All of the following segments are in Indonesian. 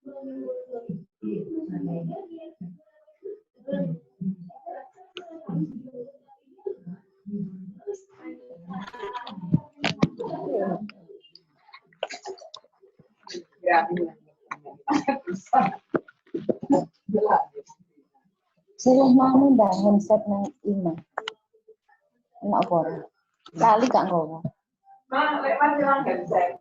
Saya mau mbak handset nang ima. Enak apa? Kali gak ngono. Nah, lewat bilang handset.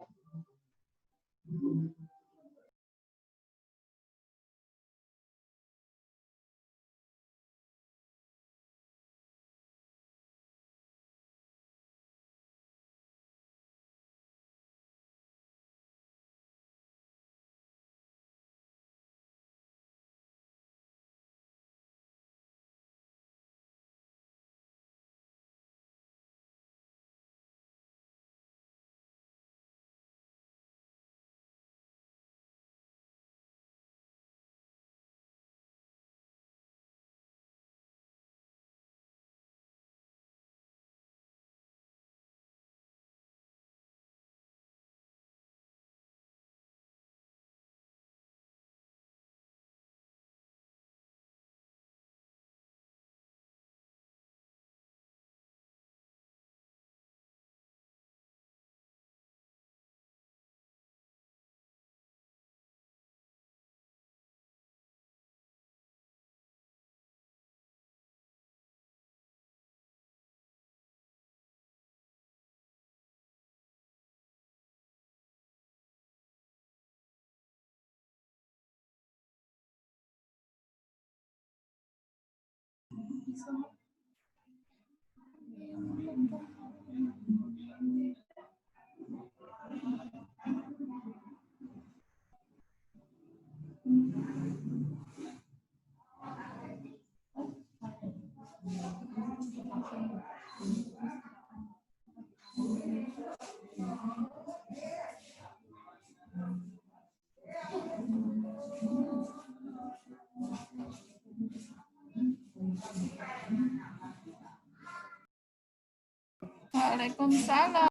Waalaikumsalam.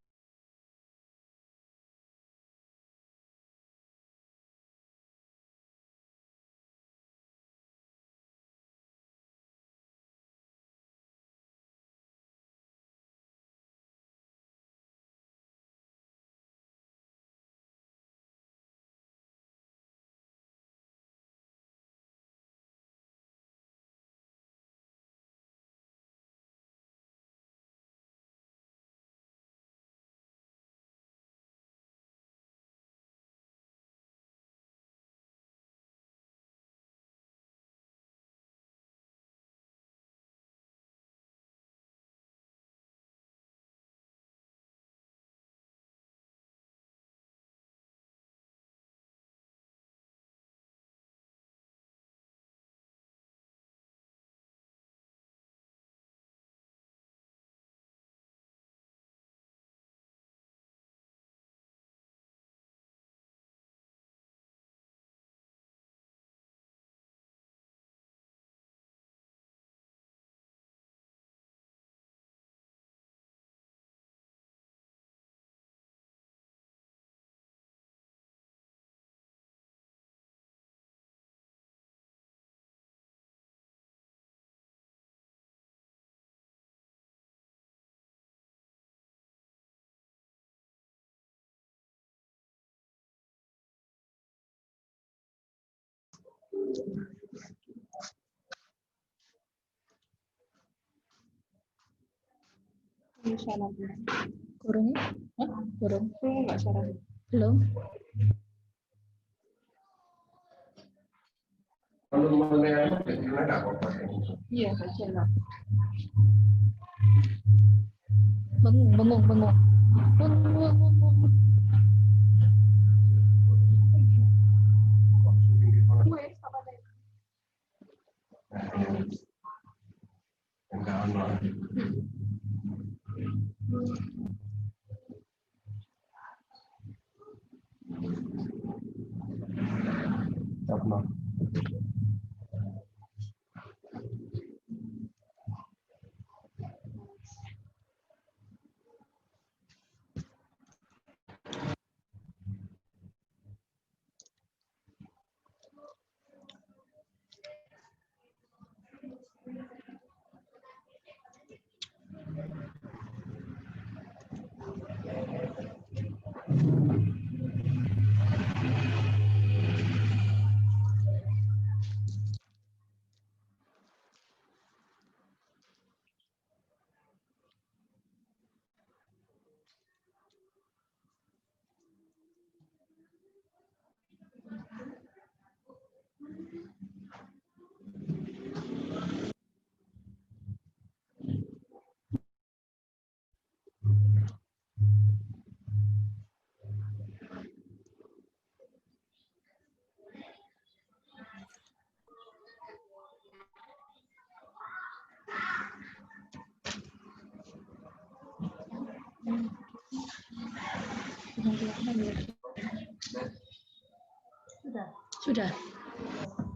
Syarat. Kurung? Hah? Kurung? Enggak syarat. Belum? Iya, syarat. Bengong, bengong, bengong. Bengong. Wes, apa deh? Sudah.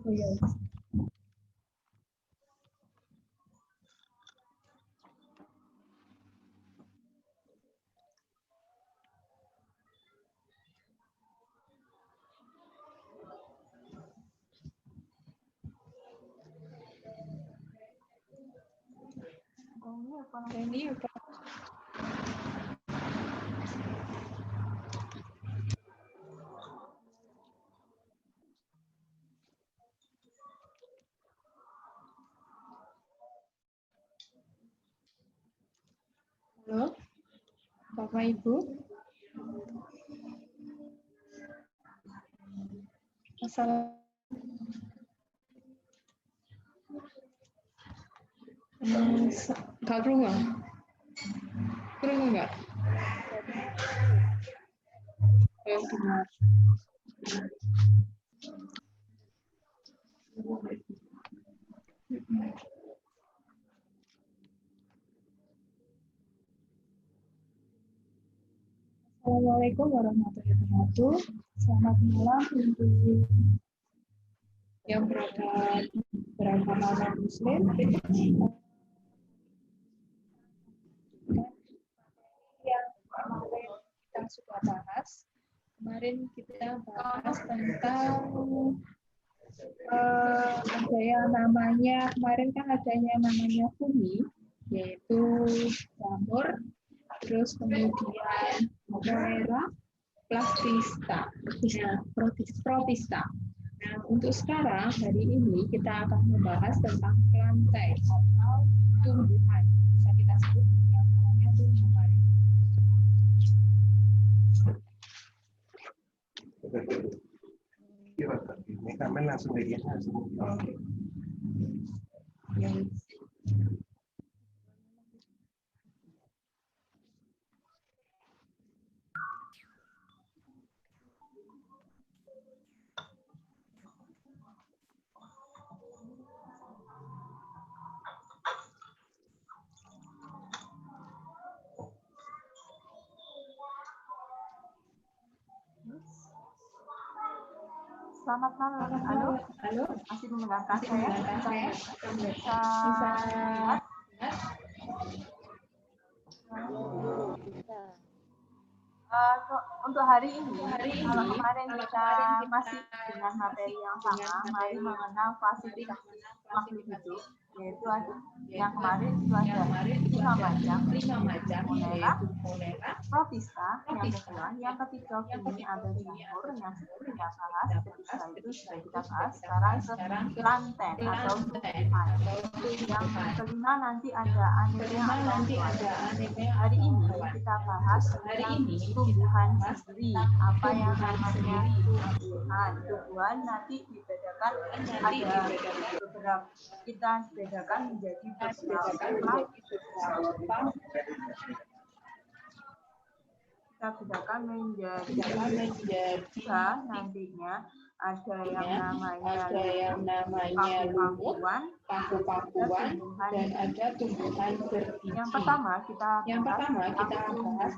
Oh, iya. Ini apa? Halo, Bapak Ibu. Nggak kerungu? Kerungu nggak? Benar. Assalamualaikum warahmatullahi wabarakatuh. Selamat malam untuk yang beragama non-Muslim. Yang kemarin kita sudah bahas. Kemarin kita bahas tentang ada yang namanya, kemarin kan adanya namanya fumi, yaitu jamur, terus kemudian Moera, plastista, protista. Nah, untuk sekarang, hari ini kita akan membahas tentang plantae atau tumbuhan. Bisa kita sebut yang namanya tumbuhan. Ini kami langsung dilihat langsung. Selamat malam. Halo. Masih mendengarkan saya? Bisa lihat? Untuk hari ini, kalau kemarin kita masih dengan materi yang sama, mari mengenal klasifikasi makhluk hidup, yaitu yang kemarin itu ada 5 macam, Monera, protista, yang kedua, yang ketiga ini ada jamur, yang sudah kita bahas, ketiga itu sudah kita bahas, sekarang ke planten atau tumbuhan, yang kelima nanti ada anehnya atau hari ini kita bahas tentang tumbuhan sendiri, apa yang namanya tumbuhan nanti dibedakan, ada beberapa, kita bedakan menjadi beberapa, kita bedakan menjadi tiga nantinya. Ada yang namanya paku-pakuan, dan ada tumbuhan berbiji. Yang pertama kita bahas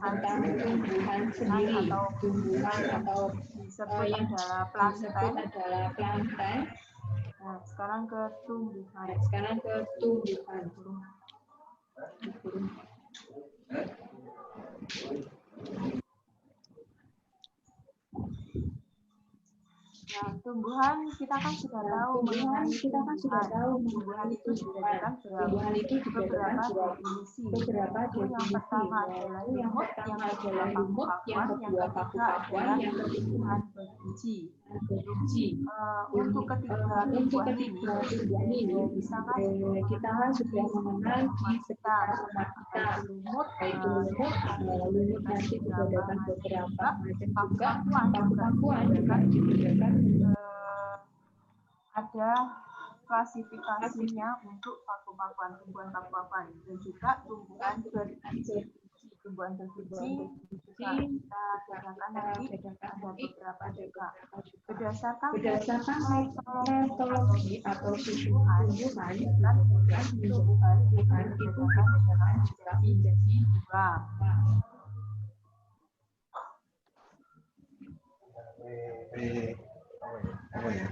tentang tumbuhan sendiri, tumbuhan atau disebut adalah plantae. Nah, sekarang ke tumbuhan. Nah, tumbuhan kita kan sudah tahu tumbuhan itu dibedakan beberapa definisi. Yang pertama adalah lumut, yang kedua paku-pakuan, yang ketiga adalah tumbuhan berbiji. Untuk ketiga tumbuhan ini kita kan sudah mengenal di sekitar rumah kita, lumut nanti dibedakan beberapa macam juga, paku-pakuan ada klasifikasinya untuk paku-pakuan, tumbuhan paku-pakuan, dan juga tumbuhan berbiji. Tumbuhan berbiji juga kita bedakan nanti ada beberapa juga. Berdasarkan metodologi atau tumbuhan itu dibedakan menjadi dua. Apa ya?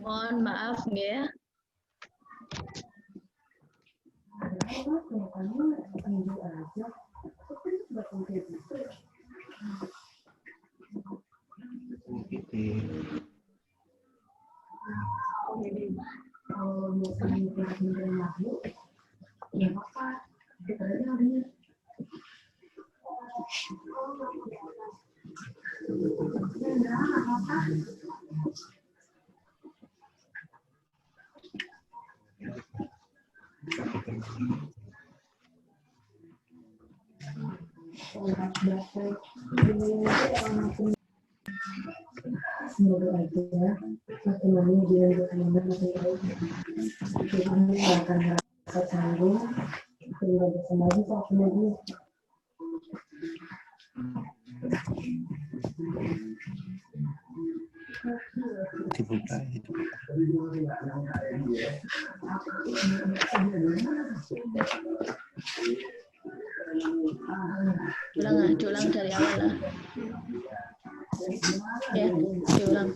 Mohon maaf ya. Semoga aja makin dia berkembang makin baik. Kita akan merasa canggung sehingga bisa lagi saat lagi. Dibuka itu. Diulang dari awal lah. Ya, diulang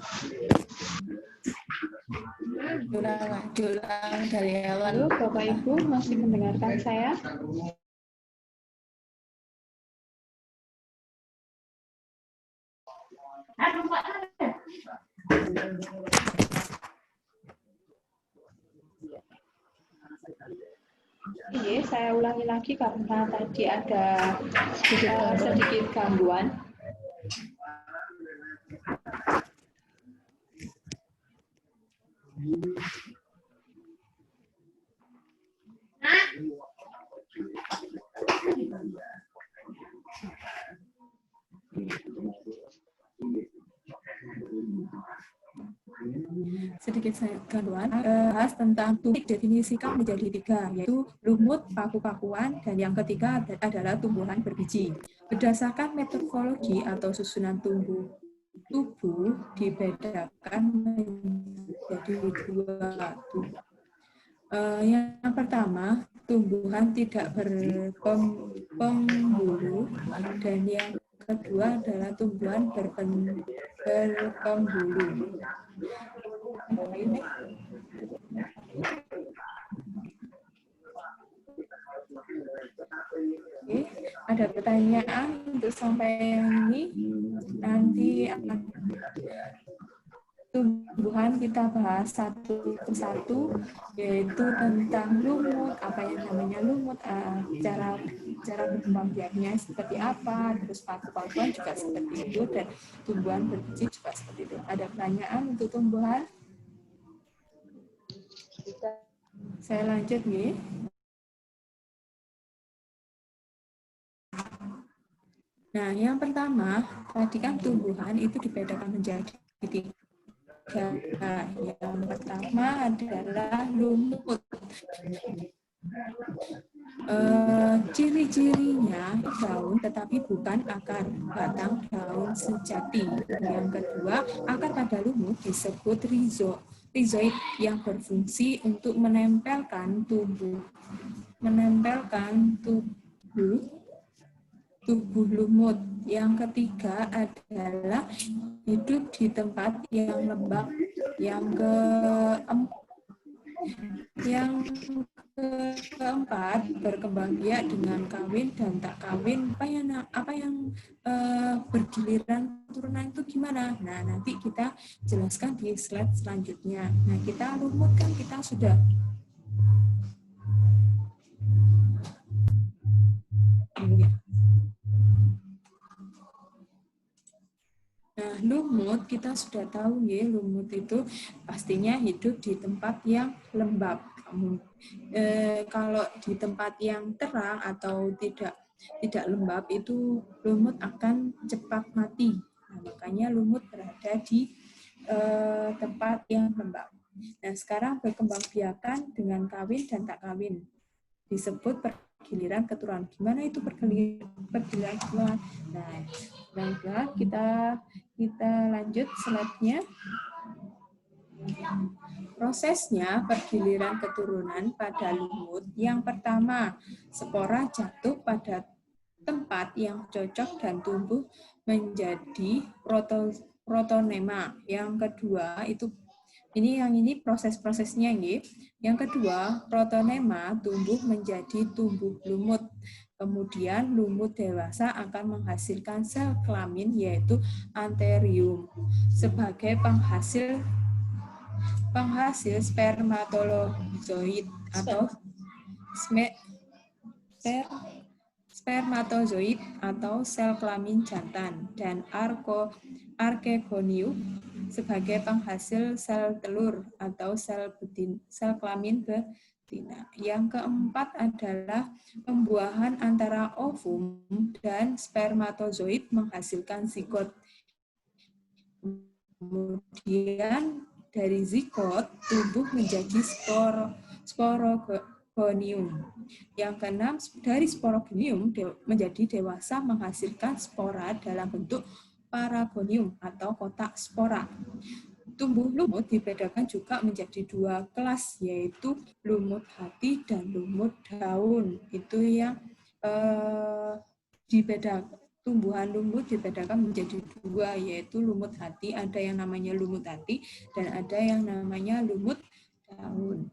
dari awal. Halo, Bapak Ibu masih mendengarkan saya? Iya, saya ulangi lagi karena tadi ada sedikit gangguan. Sedikit gangguan, bahas tentang tumbuh definisikan menjadi 3, yaitu lumut, paku-pakuan, dan yang ketiga adalah tumbuhan berbiji. Berdasarkan metodologi atau susunan tubuh dibedakan menjadi 2. Yang pertama, tumbuhan tidak berpembuluh, dan yang kedua adalah tumbuhan berpembuluh. Oke, ada pertanyaan untuk sampai yang ini? Nanti akan tumbuhan kita bahas satu persatu, yaitu tentang lumut, apa yang namanya lumut, cara berkembang biaknya seperti apa, terus paku-pakuan juga seperti itu, dan tumbuhan berbiji juga seperti itu. Ada pertanyaan untuk tumbuhan? Saya lanjut nih. Nah, yang pertama, tadi kan tumbuhan itu dibedakan menjadi 3. Yang pertama adalah lumut. Ciri-cirinya daun tetapi bukan akar, batang daun sejati. Yang kedua, akar pada lumut disebut rhizoid yang berfungsi untuk menempelkan tubuh lumut. Yang ketiga adalah hidup di tempat yang lembab. Yang keempat, berkembang biak dengan kawin dan tak kawin. Apa yang bergiliran turunan itu gimana? Nah, nanti kita jelaskan di slide selanjutnya. Nah, kita lumut kan kita sudah Nah, lumut kita sudah tahu ya, lumut itu pastinya hidup di tempat yang lembab. Kalau di tempat yang terang atau tidak lembab itu lumut akan cepat mati. Nah, makanya lumut berada di tempat yang lembab. Nah, sekarang berkembangbiakan dengan kawin dan tak kawin. Disebut pergiliran keturunan. Gimana itu pergiliran keturunan? Nah, baiklah, kita lanjut slide-nya. Prosesnya pergiliran keturunan pada lumut. Yang pertama, spora jatuh pada tempat yang cocok dan tumbuh menjadi protonema. Yang kedua itu ini proses-prosesnya nggih. Yang kedua, protonema tumbuh menjadi tumbuh lumut. Kemudian lumut dewasa akan menghasilkan sel kelamin yaitu antherium sebagai penghasil spermatozoid atau spermatozoid atau sel kelamin jantan, dan archegonium sebagai penghasil sel telur atau sel kelamin betina. Yang keempat adalah pembuahan antara ovum dan spermatozoid menghasilkan zigot. Kemudian dari zigot tumbuh menjadi sporogonium. Yang keenam, dari sporogonium menjadi dewasa menghasilkan spora dalam bentuk paragonium atau kotak spora. Tumbuh lumut dibedakan juga menjadi dua kelas, yaitu lumut hati dan lumut daun. Itu yang dibedakan. Tumbuhan lumut dibedakan menjadi dua, yaitu lumut hati, ada yang namanya lumut hati, dan ada yang namanya lumut daun.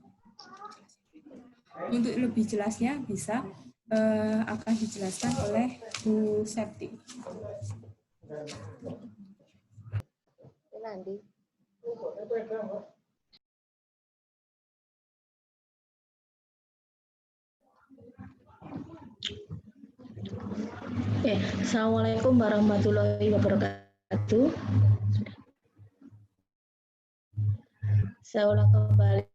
Untuk lebih jelasnya bisa akan dijelaskan oleh Bu Septi. Nanti. Oke, Assalamualaikum warahmatullahi wabarakatuh. Saya ulang kembali.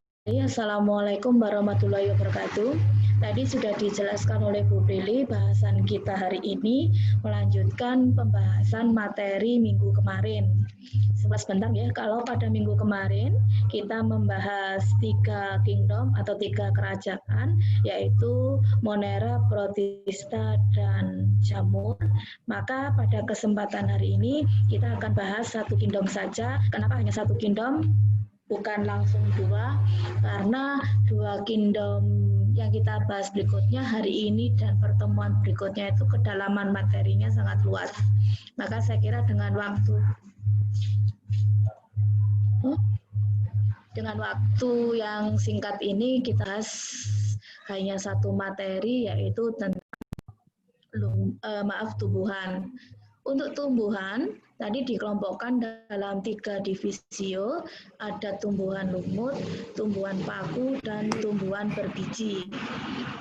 Assalamualaikum warahmatullahi wabarakatuh. Tadi sudah dijelaskan oleh Bu Prilly, bahasan kita hari ini melanjutkan pembahasan materi minggu kemarin. Sebentar ya, kalau pada minggu kemarin kita membahas 3 kingdom atau 3 kerajaan, yaitu Monera, Protista, dan Jamur. Maka pada kesempatan hari ini kita akan bahas 1 kingdom saja. Kenapa hanya 1 kingdom? Bukan langsung 2, karena 2 kingdom yang kita bahas berikutnya hari ini dan pertemuan berikutnya itu kedalaman materinya sangat luas. Maka saya kira dengan waktu yang singkat ini kita bahas hanya 1 materi, yaitu tentang tumbuhan. Untuk tumbuhan tadi dikelompokkan dalam 3 divisio, ada tumbuhan lumut, tumbuhan paku, dan tumbuhan berbiji.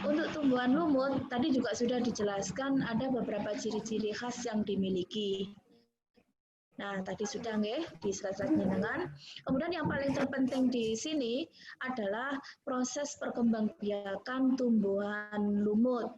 Untuk tumbuhan lumut tadi juga sudah dijelaskan ada beberapa ciri-ciri khas yang dimiliki. Nah, tadi sudah nggih di slide jenengan. Kemudian yang paling terpenting di sini adalah proses perkembangbiakan tumbuhan lumut,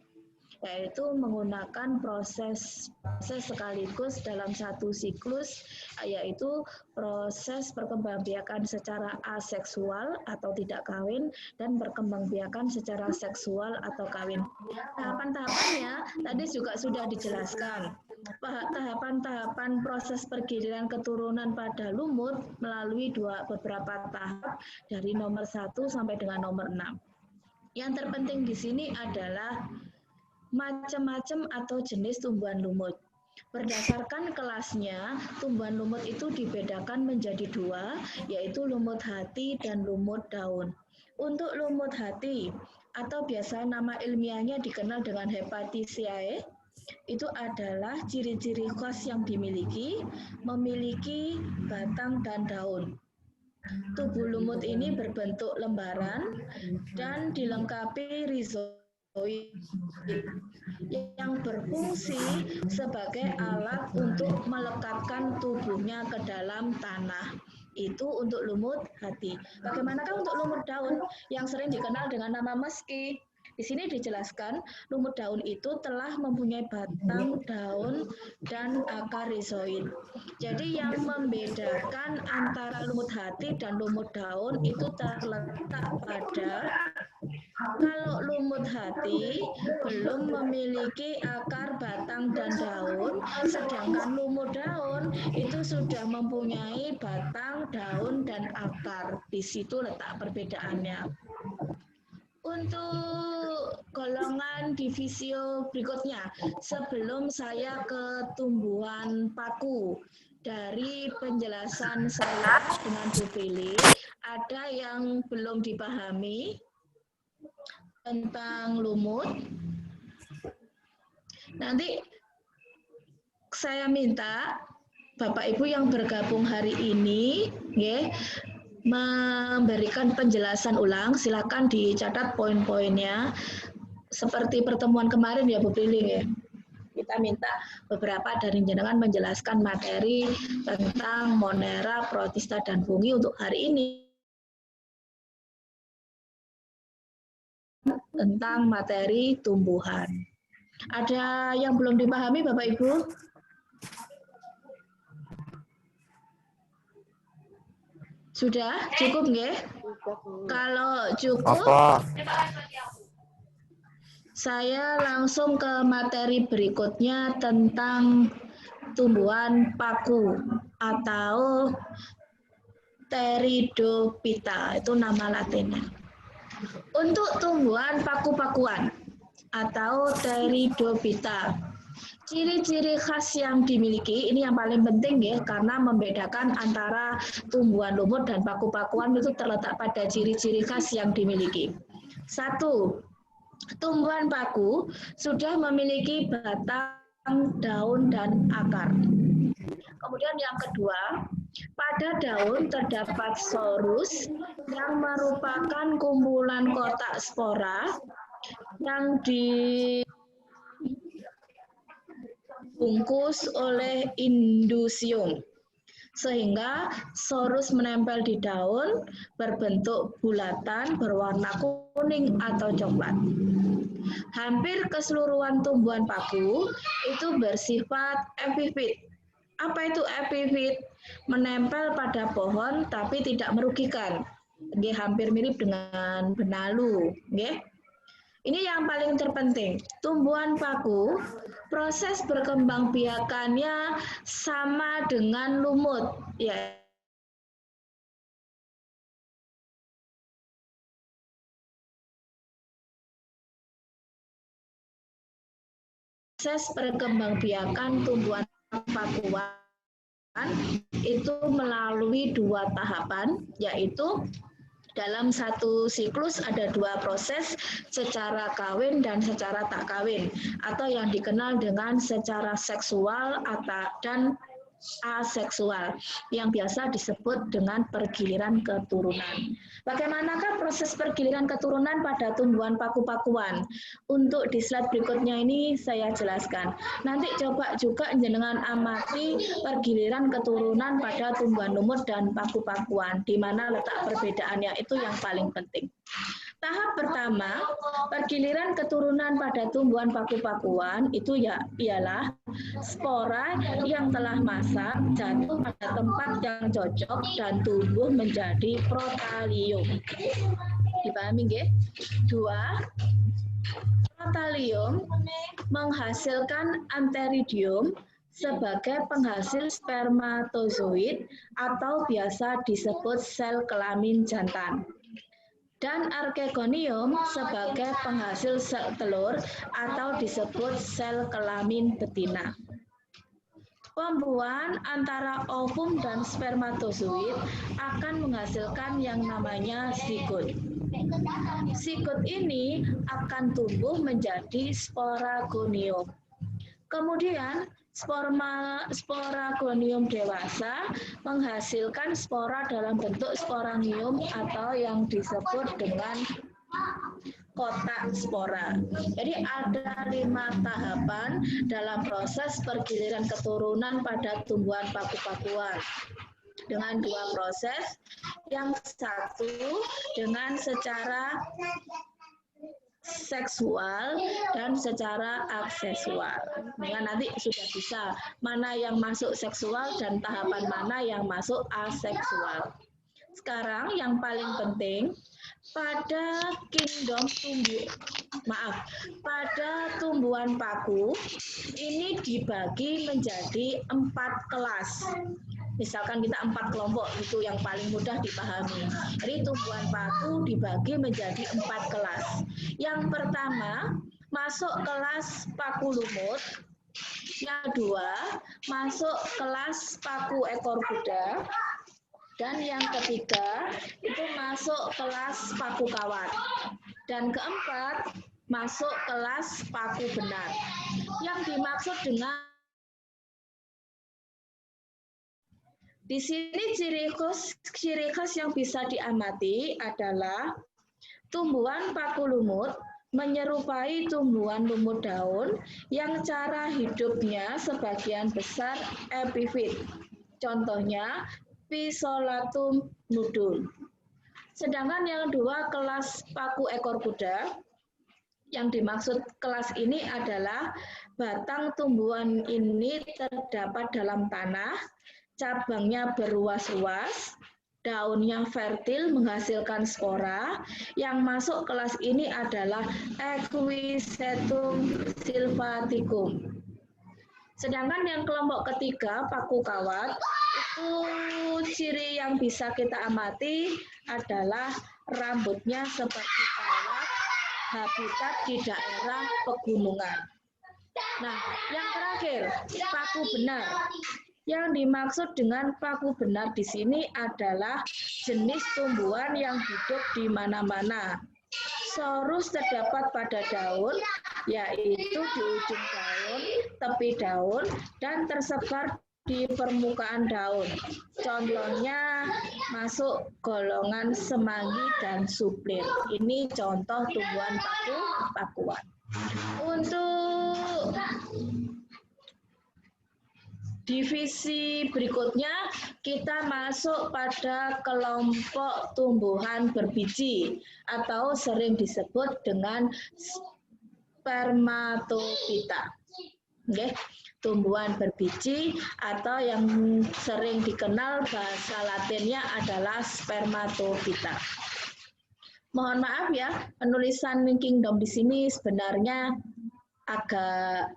yaitu menggunakan proses sekaligus dalam 1 siklus, yaitu proses perkembangbiakan secara aseksual atau tidak kawin dan perkembangbiakan secara seksual atau kawin. Tahapan-tahapannya tadi juga sudah dijelaskan. Tahapan-tahapan proses pergiliran keturunan pada lumut melalui beberapa tahap dari nomor 1 sampai dengan nomor 6. Yang terpenting di sini adalah macam-macam atau jenis tumbuhan lumut. Berdasarkan kelasnya, tumbuhan lumut itu dibedakan menjadi 2, yaitu lumut hati dan lumut daun. Untuk lumut hati, atau biasa nama ilmiahnya dikenal dengan Hepatiaceae, itu adalah ciri-ciri khas yang memiliki batang dan daun. Tubuh lumut ini berbentuk lembaran dan dilengkapi rizoid yang berfungsi sebagai alat untuk melekatkan tubuhnya ke dalam tanah. Itu untuk lumut hati. Bagaimanakah untuk lumut daun yang sering dikenal dengan nama meski? Di sini dijelaskan lumut daun itu telah mempunyai batang, daun, dan akar rizoid. Jadi yang membedakan antara lumut hati dan lumut daun itu terletak pada kalau lumut hati belum memiliki akar, batang, dan daun, sedangkan lumut daun itu sudah mempunyai batang, daun, dan akar. Di situ letak perbedaannya. Untuk golongan divisio berikutnya, sebelum saya ke tumbuhan paku, dari penjelasan saya dengan Bu Prilly, ada yang belum dipahami tentang lumut. Nanti saya minta Bapak Ibu yang bergabung hari ini ya, memberikan penjelasan ulang. Silakan dicatat poin-poinnya seperti pertemuan kemarin ya Bu Prilly ya. Kita minta beberapa dari jenengan menjelaskan materi tentang Monera, Protista, dan fungi untuk hari ini. Tentang materi tumbuhan. Ada yang belum dipahami Bapak Ibu? Sudah cukup nggih? Kalau cukup, saya langsung ke materi berikutnya tentang tumbuhan paku atau Pteridophyta, itu nama latinnya. Untuk tumbuhan paku-pakuan atau Pteridophyta, ciri-ciri khas yang dimiliki, ini yang paling penting ya, karena membedakan antara tumbuhan lumut dan paku-pakuan itu terletak pada ciri-ciri khas yang dimiliki. 1. Tumbuhan paku sudah memiliki batang, daun, dan akar. Kemudian yang kedua, pada daun terdapat sorus yang merupakan kumpulan kotak spora yang dibungkus oleh indusium, sehingga sorus menempel di daun berbentuk bulatan berwarna kuning atau coklat. Hampir keseluruhan tumbuhan paku itu bersifat epifit. Apa itu epifit? Menempel pada pohon tapi tidak merugikan. Hampir mirip dengan benalu. Ini yang paling terpenting. Tumbuhan paku, proses berkembangbiakannya sama dengan lumut, ya. Proses perkembangbiakan tumbuhan pakuan itu melalui 2 tahapan, yaitu dalam satu siklus ada 2 proses, secara kawin dan secara tak kawin, atau yang dikenal dengan secara seksual dan aseksual, yang biasa disebut dengan pergiliran keturunan. Bagaimanakah proses pergiliran keturunan pada tumbuhan paku-pakuan? Untuk di slide berikutnya ini saya jelaskan. Nanti coba juga jenengan amati pergiliran keturunan pada tumbuhan lumut dan paku-pakuan, di mana letak perbedaannya, itu yang paling penting. Tahap pertama, pergiliran keturunan pada tumbuhan paku-pakuan itu ialah spora yang telah masak jatuh pada tempat yang cocok dan tumbuh menjadi protalium. Dipahami nggih? 2. Protalium menghasilkan antheridium sebagai penghasil spermatozoid atau biasa disebut sel kelamin jantan. Dan archegonium sebagai penghasil sel telur atau disebut sel kelamin betina. Pembuahan antara ovum dan spermatozoid akan menghasilkan yang namanya zigot. Zigot ini akan tumbuh menjadi sporagonium. Kemudian sporagonium dewasa menghasilkan spora dalam bentuk sporangium atau yang disebut dengan kotak spora. Jadi ada 5 tahapan dalam proses pergiliran keturunan pada tumbuhan paku-pakuan. Dengan 2 proses, yang satu dengan secara seksual dan secara aksesual. Dengan nanti sudah bisa mana yang masuk seksual dan tahapan mana yang masuk aseksual. Sekarang yang paling penting pada pada tumbuhan paku ini dibagi menjadi 4 kelas. Misalkan kita 4 kelompok, itu yang paling mudah dipahami. Jadi tumbuhan paku dibagi menjadi 4 kelas. Yang pertama masuk kelas paku lumut. Yang kedua masuk kelas paku ekor kuda. Dan yang ketiga itu masuk kelas paku kawat. Dan keempat masuk kelas paku benar. Yang dimaksud dengan di sini ciri khas yang bisa diamati adalah tumbuhan paku lumut menyerupai tumbuhan lumut daun yang cara hidupnya sebagian besar epifit. Contohnya Physolactum nudum. Sedangkan yang dua kelas paku ekor kuda, yang dimaksud kelas ini adalah batang tumbuhan ini terdapat dalam tanah, cabangnya berruas-ruas, daunnya fertil menghasilkan spora. Yang masuk kelas ini adalah Equisetum sylvaticum. Sedangkan yang kelompok ketiga, paku kawat, itu ciri yang bisa kita amati adalah rambutnya seperti kawat, habitat di daerah pegunungan. Nah, yang terakhir, paku benar. Yang dimaksud dengan paku benar di sini adalah jenis tumbuhan yang hidup di mana-mana. Sorus terdapat pada daun, yaitu di ujung daun, tepi daun, dan tersebar di permukaan daun. Contohnya masuk golongan semanggi dan suplir. Ini contoh tumbuhan pakuan. Untuk divisi berikutnya, kita masuk pada kelompok tumbuhan berbiji atau sering disebut dengan spermatophyta. Oke, tumbuhan berbiji atau yang sering dikenal bahasa Latinnya adalah spermatophyta. Mohon maaf ya, penulisan kingdom di sini sebenarnya agak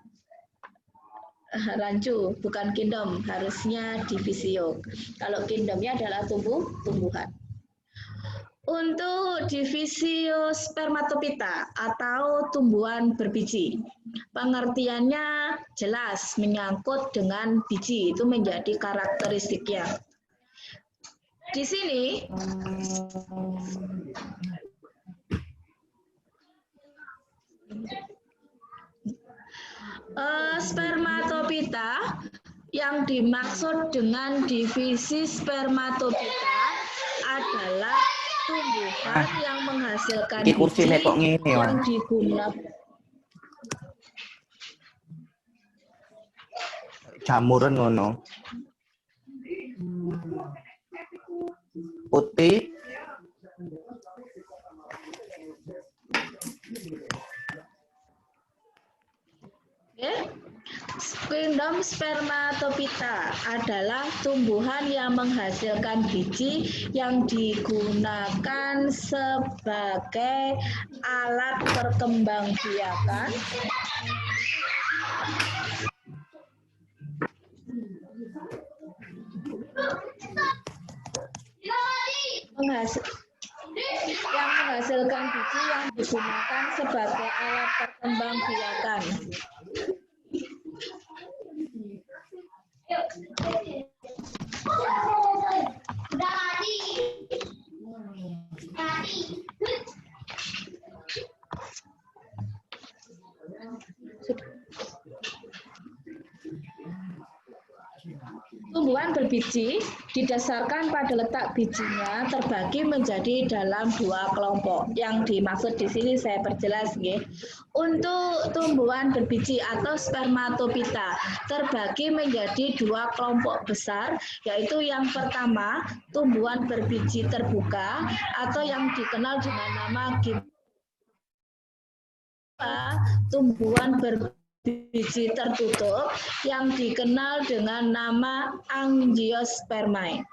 rancu, bukan kingdom, harusnya divisio. Kalau kingdomnya adalah tumbuhan. Untuk divisio spermatophyta atau tumbuhan berbiji, pengertiannya jelas menyangkut dengan biji, itu menjadi karakteristiknya. Di sini spermatophyta yang dimaksud dengan divisi spermatophyta adalah tumbuhan yang menghasilkan biji yang digunakan. Jamuran ngono. Putih. Kingdom spermatophyta adalah tumbuhan yang menghasilkan biji yang digunakan sebagai alat perkembangbiakan yang menghasilkan biji yang digunakan sebagai alat perkembangbiakan. Tumbuhan berbiji didasarkan pada letak bijinya terbagi menjadi dalam 2 kelompok. Yang dimaksud di sini saya perjelas nggih. Untuk tumbuhan berbiji atau spermatophyta terbagi menjadi 2 kelompok besar, yaitu yang pertama tumbuhan berbiji terbuka atau yang dikenal dengan nama tumbuhan berbiji tertutup yang dikenal dengan nama angiospermae.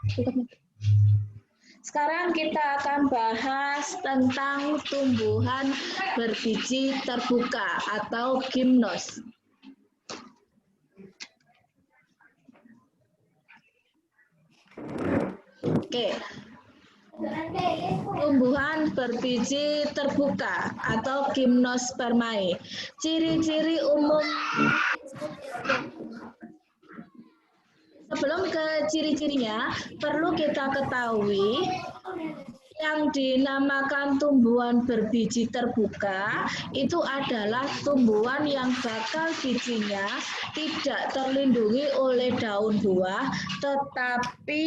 Sekarang kita akan bahas tentang tumbuhan berbiji terbuka atau gimnos. Oke. Tumbuhan berbiji terbuka atau gimnospermae. Ciri-ciri umum. Sebelum ke ciri-cirinya, perlu kita ketahui yang dinamakan tumbuhan berbiji terbuka itu adalah tumbuhan yang bakal bijinya tidak terlindungi oleh daun buah, tetapi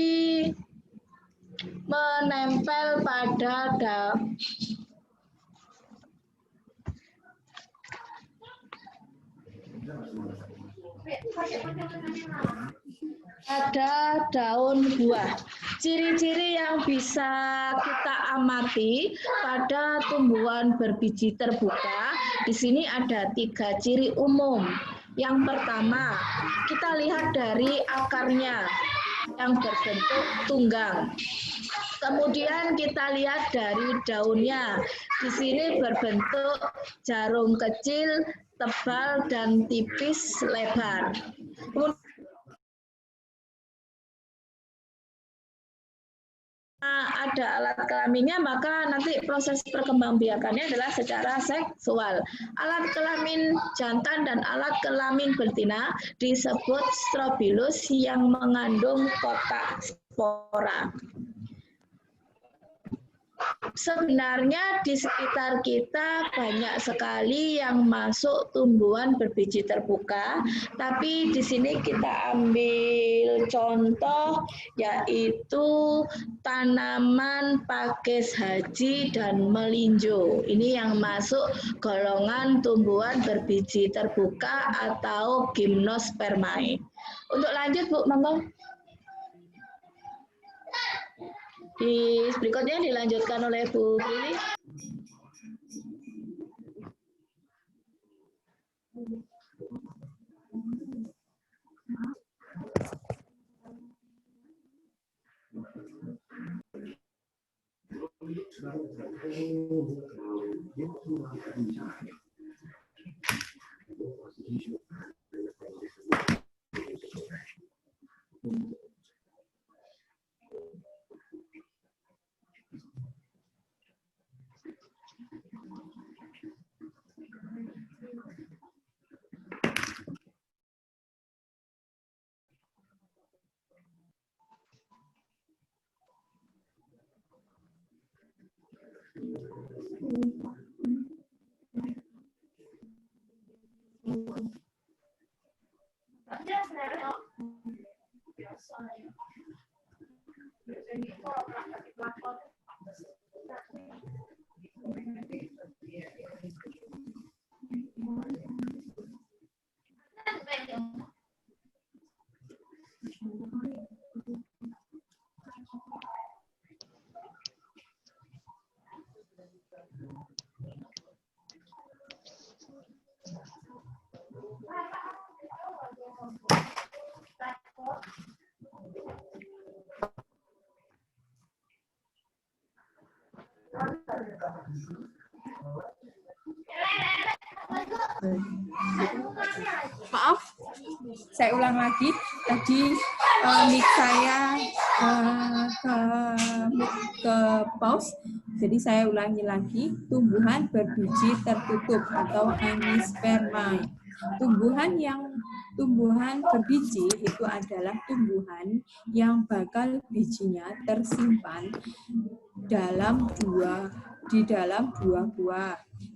menempel pada daun buah. Ciri-ciri yang bisa kita amati pada tumbuhan berbiji terbuka, di sini ada 3 ciri umum. Yang pertama, kita lihat dari akarnya yang berbentuk tunggang. Kemudian kita lihat dari daunnya. Di sini berbentuk jarum kecil, tebal, dan tipis lebar. Ada alat kelaminnya, maka nanti proses perkembangbiakannya adalah secara seksual. Alat kelamin jantan dan alat kelamin betina disebut strobilus yang mengandung kotak spora. Sebenarnya di sekitar kita banyak sekali yang masuk tumbuhan berbiji terbuka, tapi di sini kita ambil contoh yaitu tanaman pakis haji dan melinjo. Ini yang masuk golongan tumbuhan berbiji terbuka atau gimnospermae. Untuk lanjut Bu, monggo. Di berikutnya dilanjutkan oleh Bu Prilly. Maaf, saya ulang lagi. Tadi mic saya ke pause. Jadi saya ulangi lagi. Tumbuhan berbiji tertutup atau angiospermae. Tumbuhan berbiji itu adalah tumbuhan yang bakal bijinya tersimpan di dalam buah-buah.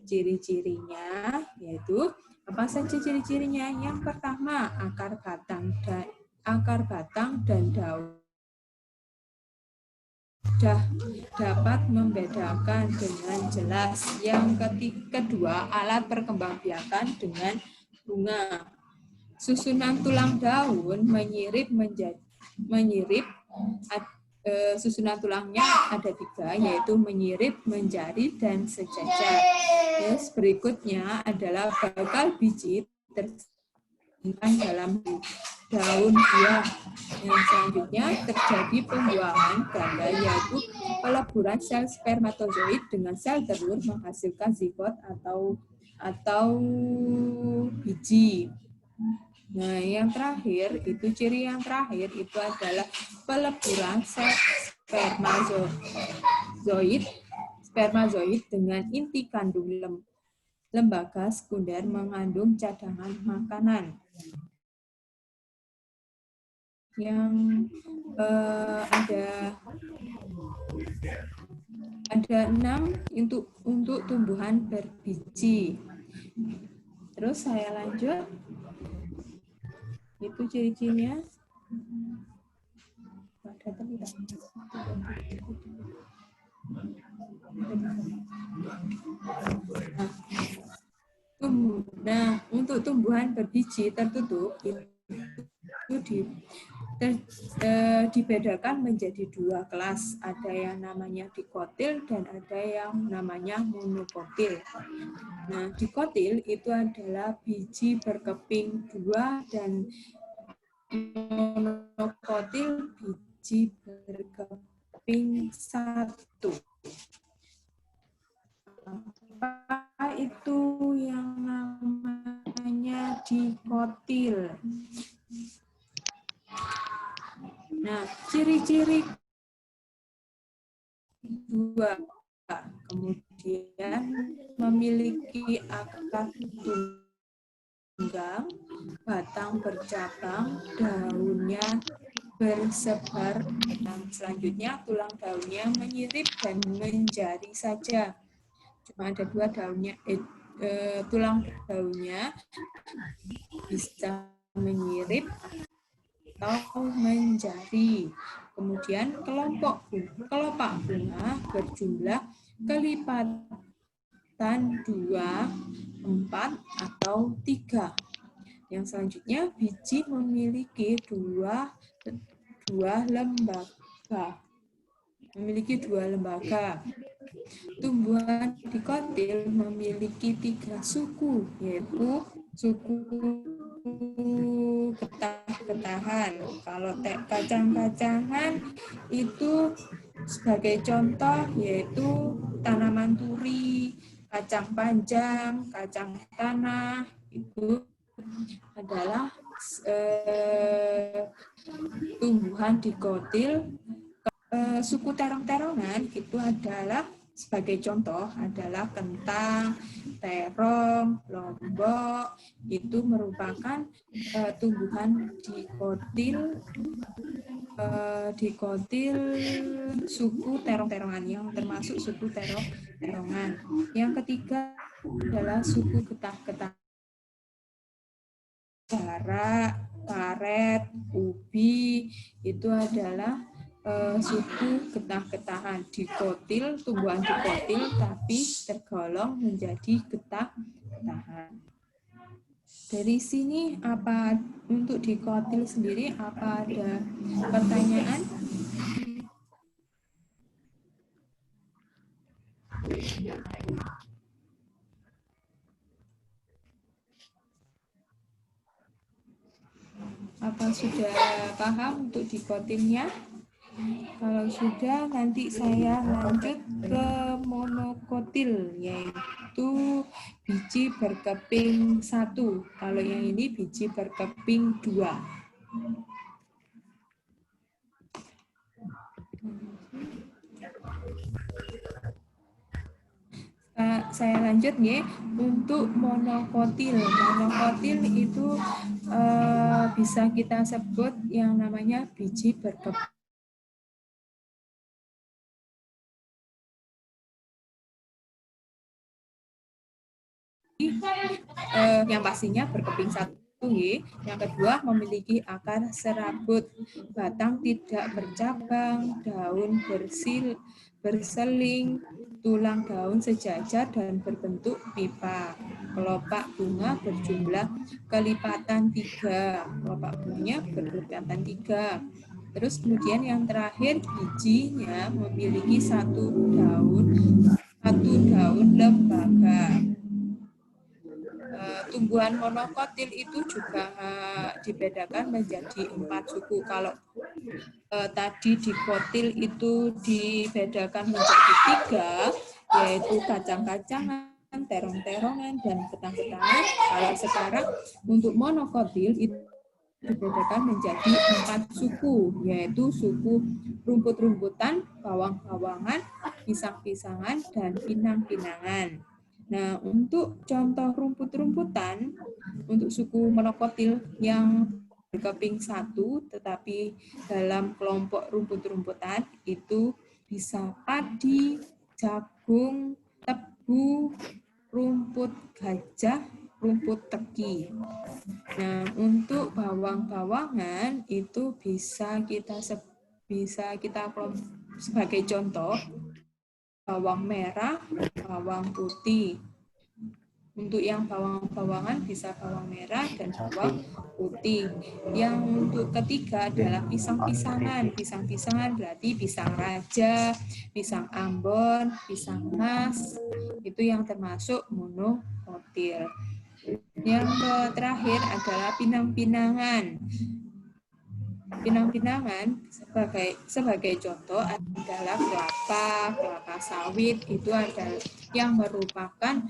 Ciri-cirinya yaitu apa saja ciri-cirinya? Yang pertama, akar batang dan daun dapat membedakan dengan jelas. Yang kedua, alat perkembangbiakan dengan bunga. Susunan tulang daun menyirip susunan tulangnya ada 3, yaitu menyirip, menjari, dan sejajar. Terus berikutnya adalah bakal biji tersimpan dalam daun buah. Yang selanjutnya terjadi pembuahan ganda, yaitu peleburan sel spermatozoid dengan sel telur menghasilkan zigot atau biji. Nah, yang terakhir itu ciri yang terakhir itu adalah peleburan sel spermatozoid dengan inti kandung lembaga sekunder mengandung cadangan makanan. Yang ada 6 untuk tumbuhan berbiji. Terus saya lanjut. Itu ciri-cirinya. Nah, untuk tumbuhan berbiji tertutup itu dibedakan menjadi 2 kelas. Ada yang namanya dikotil dan ada yang namanya monokotil. Nah, dikotil itu adalah biji berkeping 2 dan monokotil biji berkeping 1. Apa itu yang namanya dikotil? Nah, ciri-ciri 2, kemudian memiliki akar tunggang, batang bercabang, daunnya bersebar, dan selanjutnya tulang daunnya menyirip dan menjari saja. Cuma ada 2 daunnya, tulang daunnya bisa menyirip atau menjari. Kemudian kelopak bunga berjumlah kelipatan 2, 4, atau 3. Yang selanjutnya biji memiliki 2 lembaga. Tumbuhan dikotil memiliki 3 suku, yaitu suku getah-getahan. Kalau kacang-kacangan itu sebagai contoh yaitu tanaman turi, kacang panjang, kacang tanah, itu adalah tumbuhan dikotil. Suku terong-terongan itu adalah sebagai contoh adalah kentang, terong, lombok, itu merupakan tumbuhan dikotil suku terong-terongan, yang termasuk suku terong-terongan. Yang ketiga adalah suku getah-getahan, jarak, karet, ubi, itu adalah suku getah-getahan. Dikotil, tumbuhan dikotil, tapi tergolong menjadi getah-getahan. Dari sini apa untuk dikotil sendiri, apa ada pertanyaan? Apa sudah paham untuk dikotilnya? Kalau sudah, nanti saya lanjut ke monokotil, yaitu biji berkeping 1. Kalau yang ini biji berkeping 2. Saya lanjut ya, untuk monokotil. Monokotil itu bisa kita sebut yang namanya biji berkeping yang pastinya berkeping 1. Yang kedua, memiliki akar serabut, batang tidak bercabang, daun berseling, tulang daun sejajar dan berbentuk pipa. Kelopak bunga berjumlah kelipatan 3. Kelopak bunganya berkelipatan 3. Terus kemudian yang terakhir bijinya memiliki satu daun lembaga. Tumbuhan monokotil itu juga dibedakan menjadi 4 suku. Kalau tadi di kotil itu dibedakan menjadi 3, yaitu kacang-kacangan, terong-terongan, dan ketang-ketangan. Kalau sekarang untuk monokotil itu dibedakan menjadi 4 suku, yaitu suku rumput-rumputan, bawang-bawangan, pisang-pisangan, dan pinang-pinangan. Nah, untuk contoh rumput-rumputan, untuk suku monokotil yang berkeping 1, tetapi dalam kelompok rumput-rumputan itu bisa padi, jagung, tebu, rumput gajah, rumput teki. Nah, untuk bawang-bawangan itu bisa kita sebagai contoh bawang merah, bawang putih. Untuk yang bawang-bawangan bisa bawang merah dan bawang putih. Yang untuk ketiga adalah pisang-pisangan. Pisang-pisangan berarti pisang raja, pisang ambon, pisang mas. Itu yang termasuk monokotil. Yang terakhir adalah pinang-pinangan. Pinang-pinangan sebagai contoh adalah kelapa sawit, itu adalah yang merupakan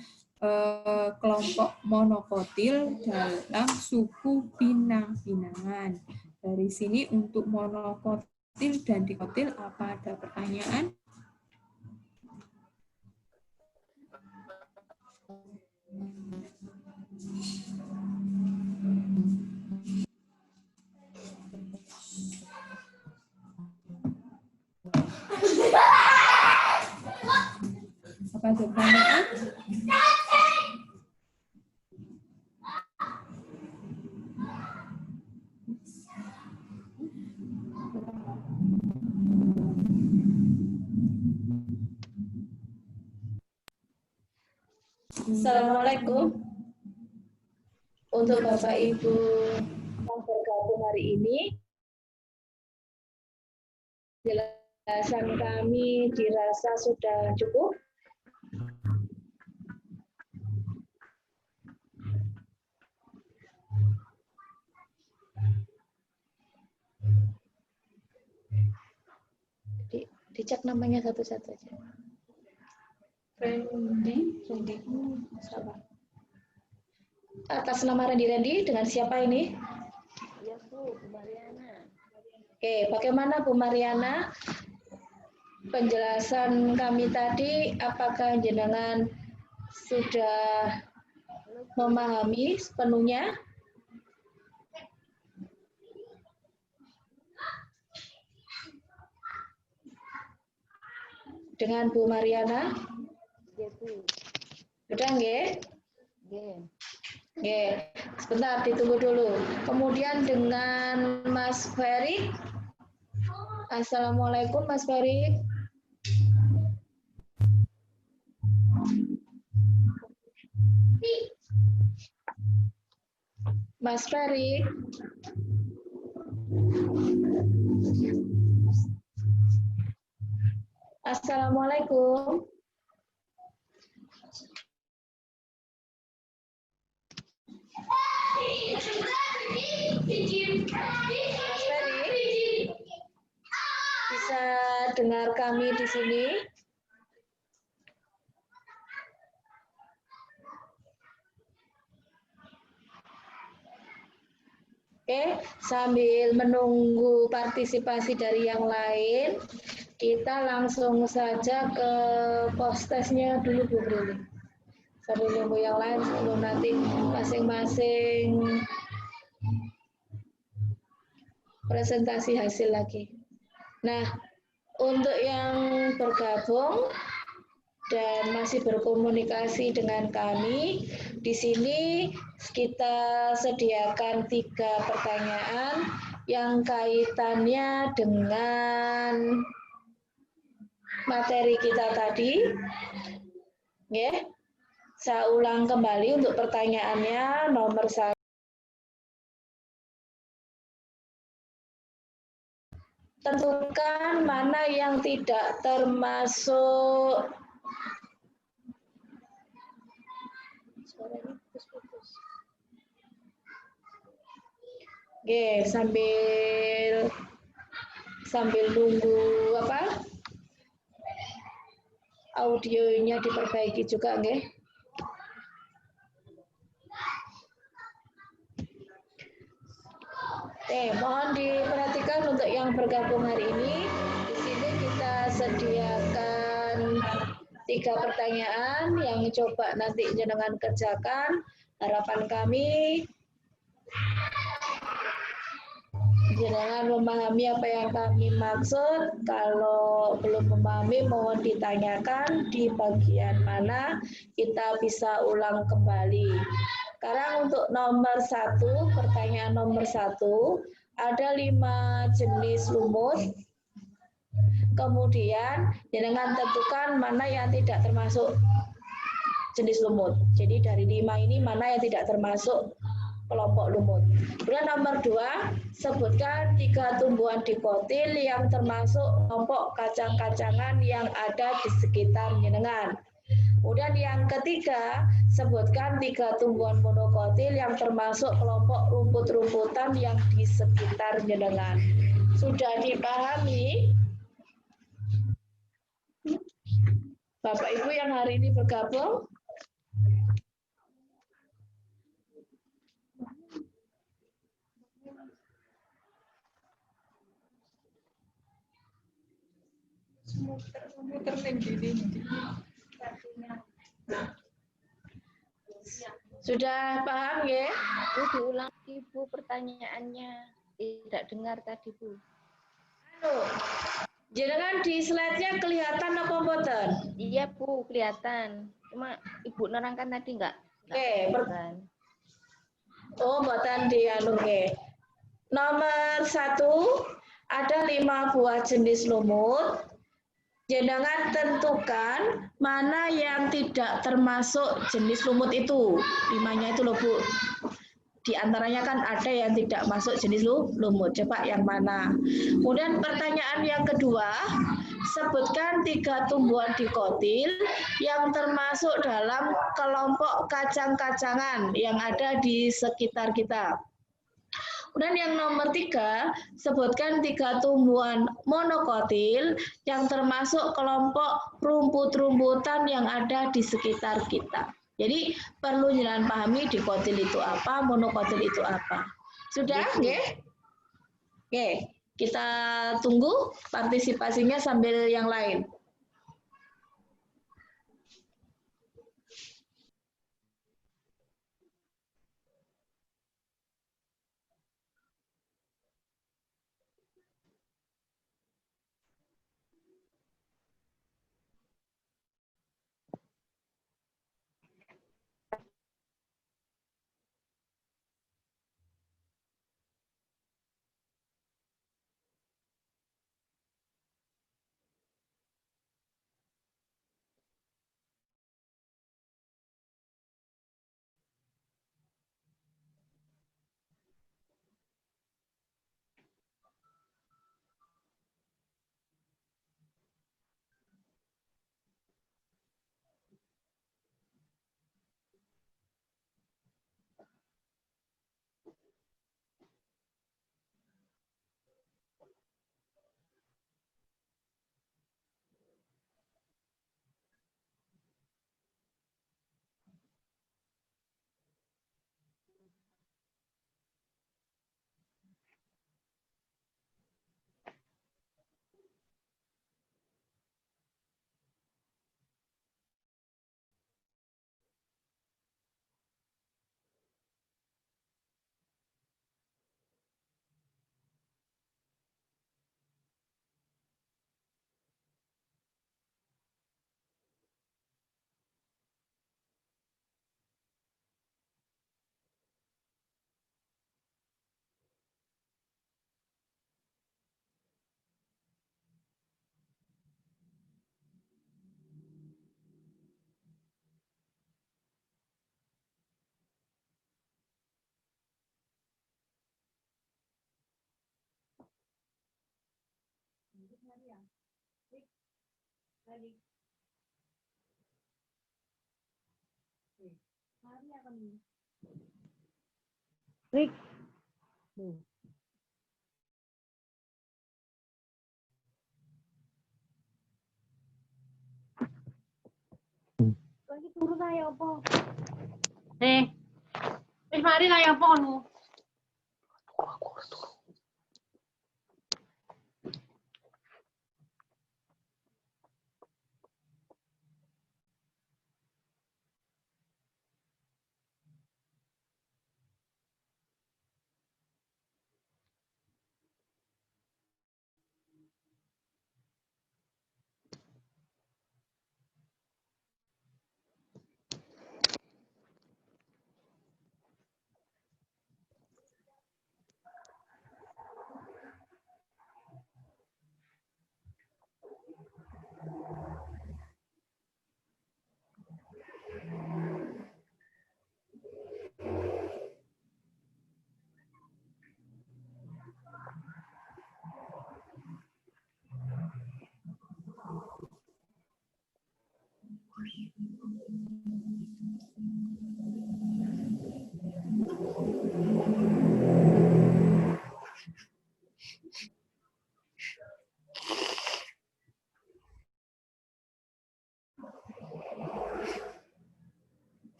kelompok monokotil dalam suku pinang-pinangan. Dari sini untuk monokotil dan dikotil apa ada pertanyaan? Apa ada pertanyaan? Assalamualaikum. Untuk Bapak Ibu yang bergabung hari ini, penjelasan kami dirasa sudah cukup. Dicek namanya satu-satu aja. Randy. Siapa? Atas nama Randy, dengan siapa ini? Ya, Bu Mariana. Oke, bagaimana Bu Mariana? Penjelasan kami tadi, apakah jenengan sudah memahami sepenuhnya? Dengan Bu Mariana? Ya, Bu. Sudah, nggih? Nggih. Oke, sebentar ditunggu dulu. Kemudian dengan Mas Ferry. Assalamualaikum Mas Ferry. Mas Ferry. Assalamualaikum. Mas Ferry, bisa dengar kami di sini? Oke, sambil menunggu partisipasi dari yang lain, kita langsung saja ke post-testnya dulu Bu Brili. Sambil nunggu yang lain sebelum nanti masing-masing presentasi hasil lagi. Nah, untuk yang bergabung dan masih berkomunikasi dengan kami, di sini kita sediakan 3 pertanyaan yang kaitannya dengan materi kita tadi. Ya, saya ulang kembali untuk pertanyaannya nomor 1. tentukan mana yang tidak termasuk. Suaranya putus-putus. Oke, sambil nunggu apa? Audionya diperbaiki juga, nggih. Mohon diperhatikan untuk yang bergabung hari ini. Di sini kita sediakan 3 pertanyaan yang coba nanti jenengan kerjakan. Harapan kami jenengan memahami apa yang kami maksud. Kalau belum memahami mohon ditanyakan di bagian mana kita bisa ulang kembali. Sekarang untuk nomor 1, pertanyaan nomor 1, ada 5 jenis lumut. Kemudian jenengan tentukan mana yang tidak termasuk jenis lumut. Jadi dari 5 ini mana yang tidak termasuk kelompok lumut. Kemudian nomor 2, sebutkan 3 tumbuhan dikotil yang termasuk kelompok kacang-kacangan yang ada di sekitar jenengan. Kemudian yang ketiga, sebutkan 3 tumbuhan monokotil yang termasuk kelompok rumput-rumputan yang di sekitar jenengan. Sudah dipahami? Bapak Ibu yang hari ini bergabung? Sudah paham ya? Bu, diulang Bu pertanyaannya. Tidak dengar tadi Bu. Jenengan di slide-nya kelihatan apa mboten? Iya Bu, kelihatan. Cuma Ibu nerangkan tadi enggak? Oke, oh mboten dianu nggih. Nomor 1, ada 5 buah jenis lumut. Jenengan tentukan mana yang tidak termasuk jenis lumut itu. 5-nya itu loh Bu. Di antaranya kan ada yang tidak masuk jenis lumut. Coba yang mana? Kemudian pertanyaan yang kedua, sebutkan 3 tumbuhan dikotil yang termasuk dalam kelompok kacang-kacangan yang ada di sekitar kita. Kemudian yang nomor 3, sebutkan 3 tumbuhan monokotil yang termasuk kelompok rumput-rumputan yang ada di sekitar kita. Jadi perlu jangan pahami dikotil itu apa, monokotil itu apa. Sudah? Oke? Oke, kita tunggu partisipasinya sambil yang lain. Rick. Lagi turun ayo apa? Wis mari ayo apa kono?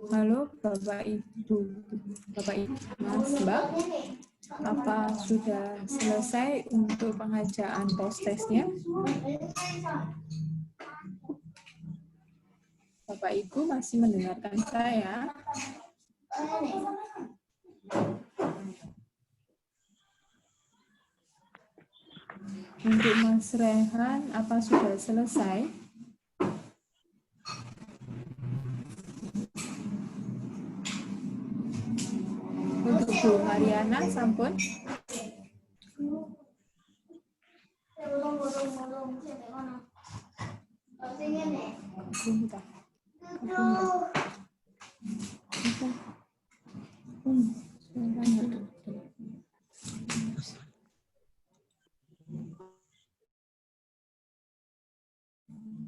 Halo Bapak Ibu, Mas Mbak, apa sudah selesai untuk pengerjaan post-testnya? Bapak Ibu masih mendengarkan saya? Untuk Mas Rehan, apa sudah selesai? Untuk Bu Mariana, sampun?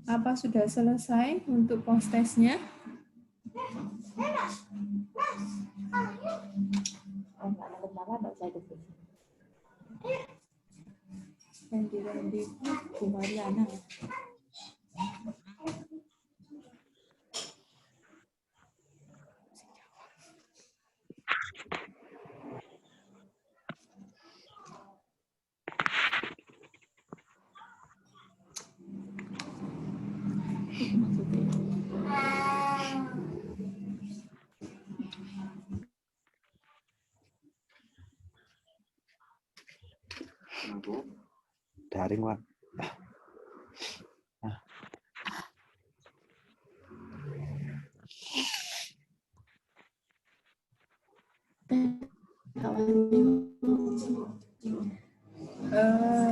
Apa sudah selesai untuk post-testnya? Randy, Bu Mariana. Daring, Wak.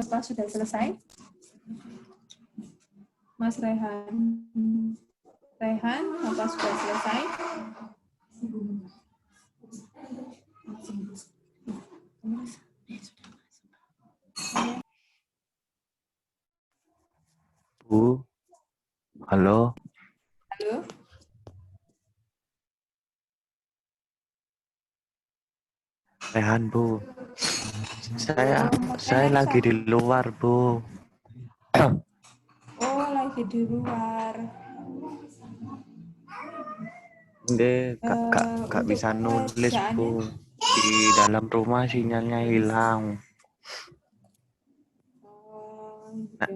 Apa sudah selesai? Mas Rehan, apa sudah selesai? Bu. Halo. Halo? Rehan, Bu. Saya lagi di luar, Bu. Oh, lagi di luar. Gak bisa nulis, Bu. Di dalam rumah sinyalnya hilang.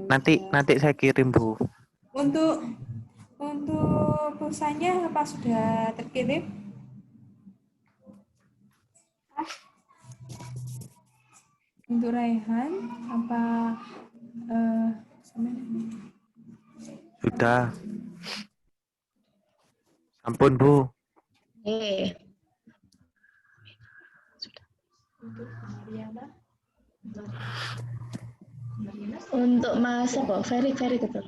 Nanti saya kirim, Bu. Untuk pulsanya apa sudah terkirim? Untuk Raihan apa Sudah. Ampun, Bu. Untuk Mas apa? Ferry betul.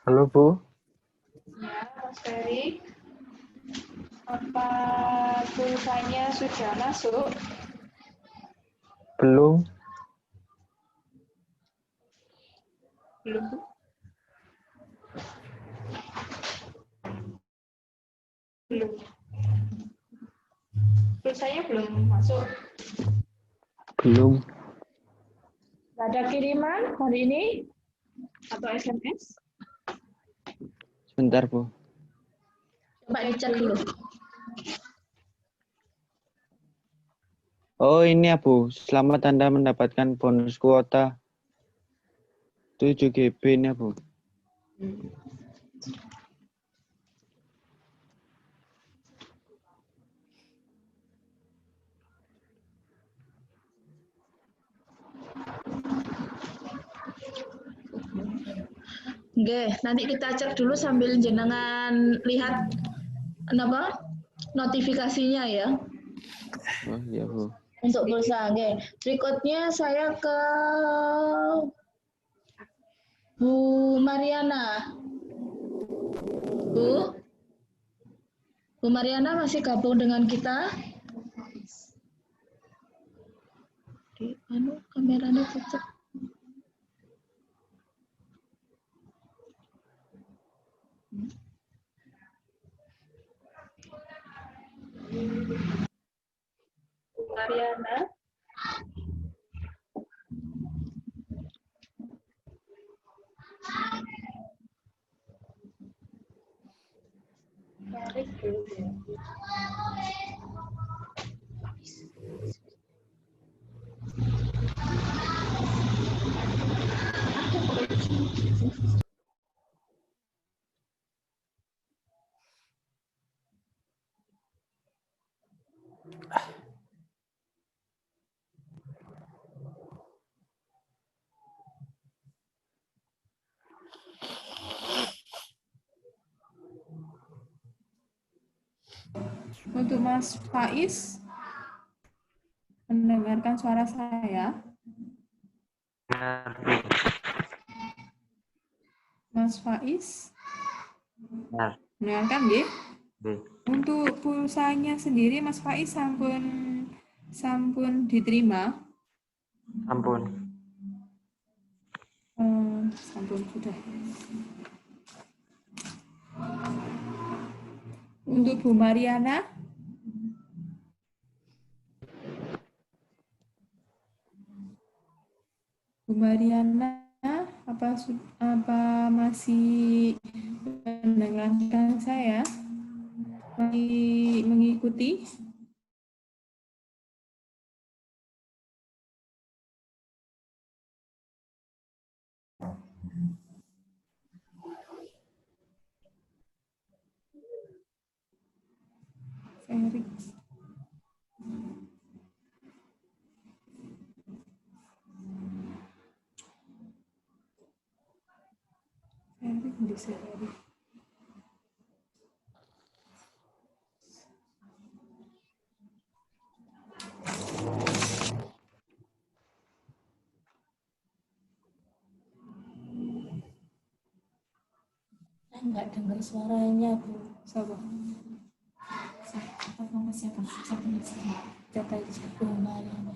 Halo, Bu. Ya, Mas Ferry. Apa pulsanya sudah masuk? Belum. Belum, Bu. Belum. Pulsanya belum masuk. Belum. Nggak ada kiriman hari ini atau SMS? Sebentar, Bu. Coba dicek dulu. Oh, ini ya, Bu. Selamat Anda mendapatkan bonus kuota 7 GB ini, Bu. Oke, nanti kita cek dulu sambil jenengan lihat notifikasinya ya. Oh, iya, Bu. Untuk pulsa, oke. Berikutnya saya ke Bu Mariana. Bu Mariana masih gabung dengan kita? Kameranya tutup. Mariana. Untuk Mas Faiz, mendengarkan suara saya. Mas Faiz, mendengarkan nggih? Untuk pulsanya sendiri Mas Faiz sampun diterima? Ampun. Sampun sudah. Untuk Bu Mariana, Bu Mariana, apa masih mendengarkan saya? Masih mengikuti? Ferry. Ferry bisa Ferry. Enggak dengar suaranya, Bu. Siapa? Siapa? Kata Bu Mariana.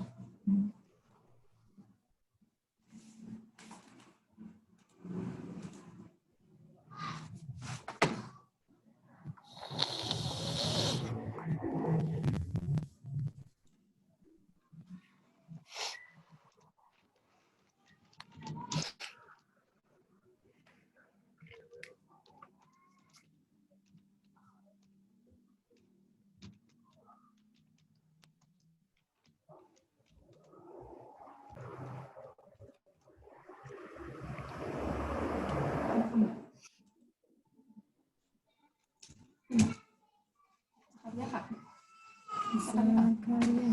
Bisa kalian cuma ini.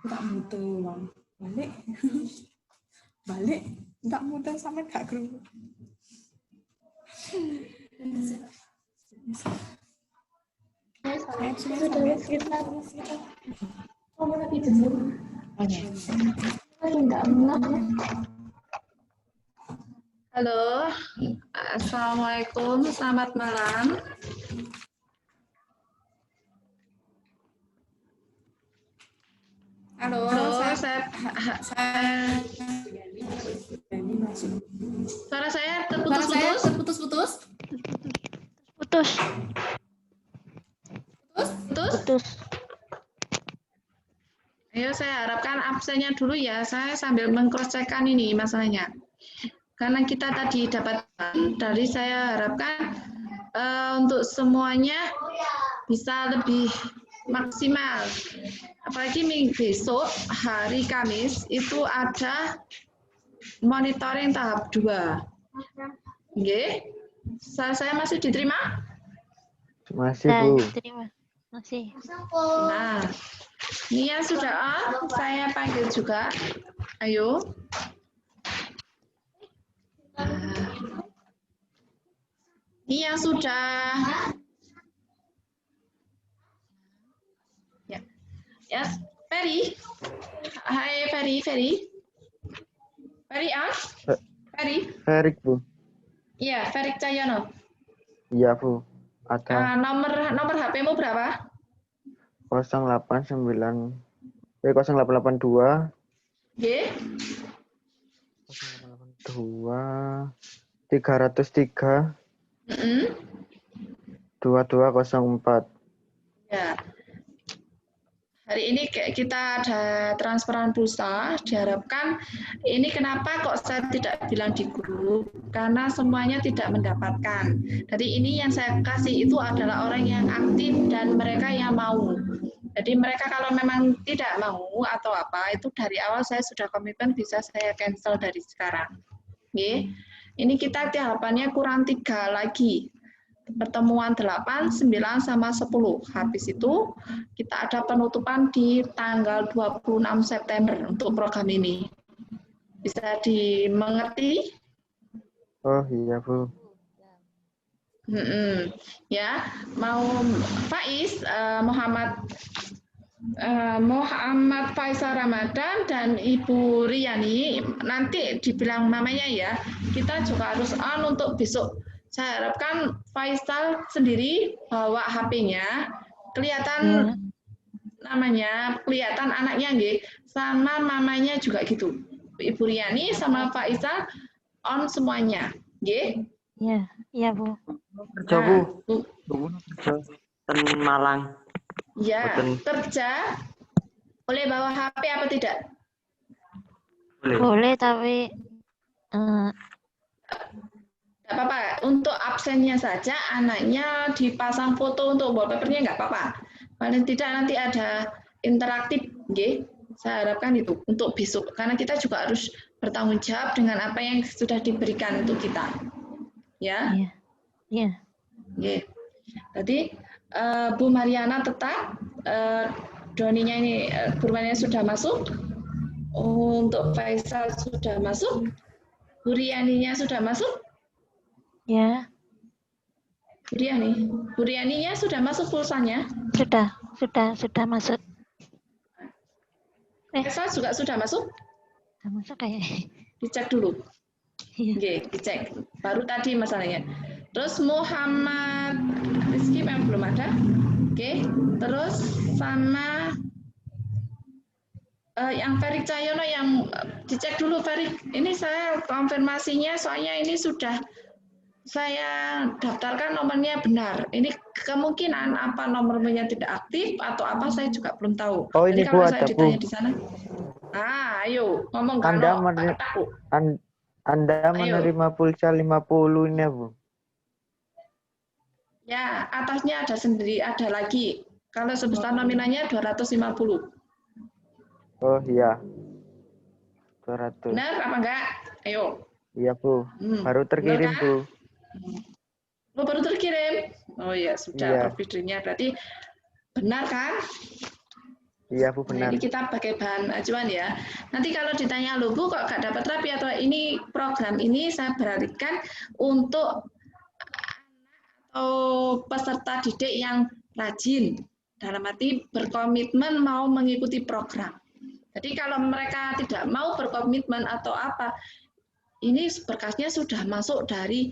Tak muter, Bang. Balik. Balik. Tak muter sampai gak kerungu. Halo, Assalamualaikum, selamat malam. Halo, Suara saya terputus-putus. Putus. Putus. Ayo saya harapkan absennya dulu ya. Saya sambil meng-cross-check-kan ini masalahnya. Karena kita tadi dapat dari saya harapkan untuk semuanya bisa lebih maksimal. Apalagi besok hari Kamis itu ada monitoring tahap 2. Oke. Saya masih diterima? Masih, Saya Bu. terima. Masih. Nah, ini yang sudah on, saya panggil juga. Ayo. Nah, ini yang sudah. Ya, yes, Ferry. Hai Ferry. Ferry on? Ferry? Ferik, Bu. Iya, Ferry Cahyono. Iya, Bu. Ada Nomor HP-mu berapa? 0882 G? 303 Mm-mm. 2204. Ya. Hari ini kita ada transferan pulsa, diharapkan ini kenapa kok saya tidak bilang di grup, karena semuanya tidak mendapatkan. Jadi ini yang saya kasih itu adalah orang yang aktif dan mereka yang mau. Jadi mereka kalau memang tidak mau atau apa, itu dari awal saya sudah komitmen bisa saya cancel dari sekarang. Oke. Ini kita harapannya kurang 3 lagi. Pertemuan 8, 9, sama 10. Habis itu kita ada penutupan di tanggal 26 September untuk program ini. Bisa dimengerti? Oh iya, Bu. Ya, mau Faiz, Muhammad Faisal Ramadan dan Ibu Riyani, nanti dibilang namanya ya, kita juga harus on untuk besok. Saya harapkan Faisal sendiri bawa HP-nya, kelihatan namanya, kelihatan anaknya nggih, sama mamanya juga gitu. Ibu Riyani sama Faisal on semuanya, nggih. Iya, Bu. Kerja, Bu. Kerja. Ten Malang. Ya, Boten. kerja boleh bawa HP apa tidak? Boleh, tapi Nggak apa-apa, untuk absennya saja anaknya dipasang foto untuk wallpapernya nggak apa-apa. Paling tidak nanti ada interaktif, nggih. Saya harapkan itu untuk besok, karena kita juga harus bertanggung jawab dengan apa yang sudah diberikan untuk kita. Ya, iya. nggih. Tadi Bu Mariana tetap, Doninya ini, Bu Mariana sudah masuk, untuk Faisal sudah masuk, Bu Riyaninya sudah masuk. Ya, Bu Riyaninya sudah masuk pulsanya? sudah masuk. Faisal juga sudah masuk? Sudah masuk kayaknya. Dicek dulu. Iya. Oke, dicek. Baru tadi masalahnya. Terus Muhammad Rizky memang belum ada. Oke, terus sama yang Ferry Cahyono yang dicek dulu Ferry. Ini saya konfirmasinya soalnya ini sudah saya daftarkan nomornya benar. Ini kemungkinan apa nomornya tidak aktif atau apa saya juga belum tahu. Oh, ini jadi Bu, kalau ada, saya Bu. ditanya di sana. Ayo ngomong kalau aku. Anda Ayo. menerima pulsa 50 ini, Bu. Ya, atasnya ada sendiri, ada lagi. Kalau sebesar nominalnya 250. Oh iya. 200. Benar apa enggak? Ayo. Iya, Bu. Baru terkirim, Benar, kan? Bu. Oh, baru terkirim. Oh ya, sudah Iya. providenya berarti benar kan? Iya, Bu, Nah, benar. ini kita pakai bahan acuan ya. Nanti kalau ditanya, loh Bu, kok nggak dapat rapi atau ini program ini saya beralihkan untuk atau peserta didik yang rajin, dalam arti berkomitmen mau mengikuti program. Jadi kalau mereka tidak mau berkomitmen atau apa, ini berkasnya sudah masuk dari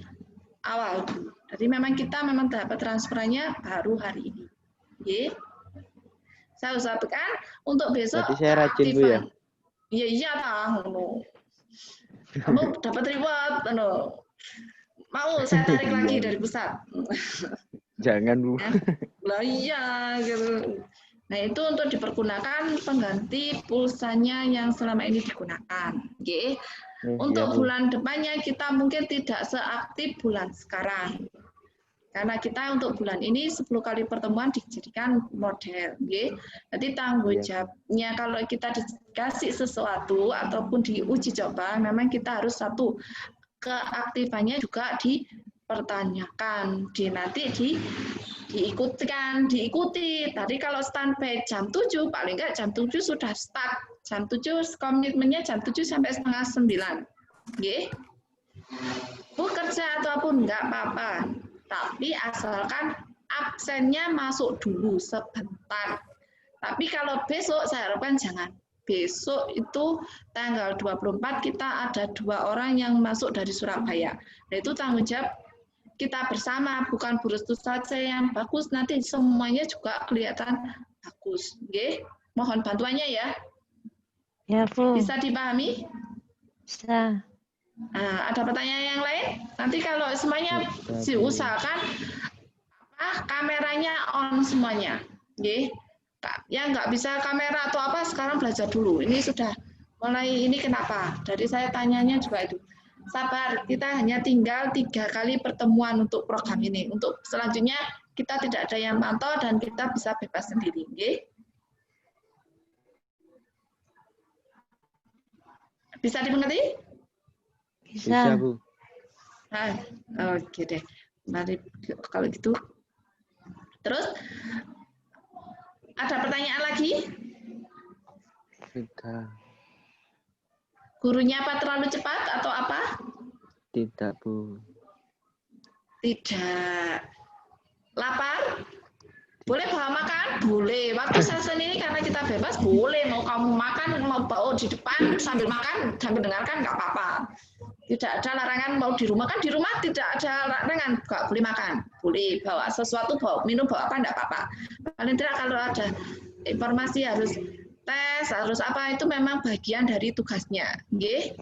awal. Jadi memang kita dapat transferannya baru hari ini. Oke. Saya usahakan untuk besok. Berarti saya rajin, Bu, ya? Iya, tahu. Kamu dapat reward, Mau saya tarik lagi dari pusat. Jangan, Bu. Lah iya gitu. Nah, itu untuk dipergunakan pengganti pulsanya yang selama ini digunakan. Oke. Untuk bulan depannya kita mungkin tidak seaktif bulan sekarang. Karena kita untuk bulan ini 10 kali pertemuan dijadikan model. Oke. Nanti tanggung jawabnya kalau kita dikasih sesuatu ataupun diuji coba, memang kita harus satu, keaktifannya juga dipertanyakan. Diikuti. Tadi kalau standby jam 7, paling enggak jam 7 sudah start. Jam 7 komitmennya jam 7 sampai setengah 9. Oke. Bu kerja ataupun enggak apa-apa. Tapi asalkan absennya masuk dulu sebentar. Tapi kalau besok saya harapkan jangan. Besok itu tanggal 24 kita ada 2 orang yang masuk dari Surabaya. Nah, itu tanggung jawab kita bersama, bukan Bu Restu saja yang bagus, nanti semuanya juga kelihatan bagus. Oke? Mohon bantuannya ya. Ya, Bu. Bisa dipahami? Bisa. Nah, ada pertanyaan yang lain? Nanti kalau semuanya diusahakan kameranya on semuanya. Oke? Ya nggak bisa kamera atau apa, sekarang belajar dulu. Ini sudah mulai, ini kenapa? Dari saya tanyanya juga itu. Sabar, kita hanya tinggal 3 kali pertemuan untuk program ini. Untuk selanjutnya kita tidak ada yang mantau dan kita bisa bebas sendiri. Okay? Bisa dimengerti? Bisa, Bu. Nah, oke deh. Mari kalau gitu. Terus ada pertanyaan lagi? Tidak. Gurunya apa terlalu cepat atau apa? Tidak, Bu. Tidak. Lapar? Boleh bawa makan? Boleh. Waktu sesen ini karena kita bebas, boleh. Mau kamu makan, mau bawa di depan sambil makan, sambil dengarkan, nggak apa-apa. Tidak ada larangan mau di rumah. Kan di rumah tidak ada larangan, nggak boleh makan. Boleh bawa sesuatu, bawa minum, bawa apa, nggak apa-apa. Paling tidak kalau ada informasi harus tes, harus apa, itu memang bagian dari tugasnya. Oke?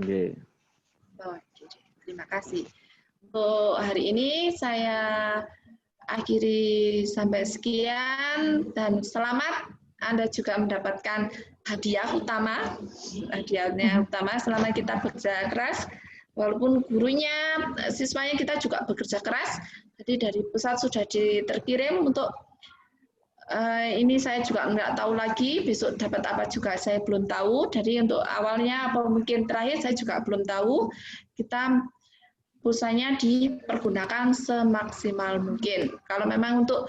Oke. Oke, terima kasih. Untuk hari ini saya akhiri sampai sekian dan selamat. Anda juga mendapatkan hadiah utama. Hadiahnya utama selama kita bekerja keras. Walaupun gurunya, siswanya kita juga bekerja keras. Jadi dari pusat sudah terkirim untuk ini saya juga nggak tahu lagi, besok dapat apa juga saya belum tahu. Jadi untuk awalnya apa mungkin terakhir saya juga belum tahu. Kita pulsanya dipergunakan semaksimal mungkin. Kalau memang untuk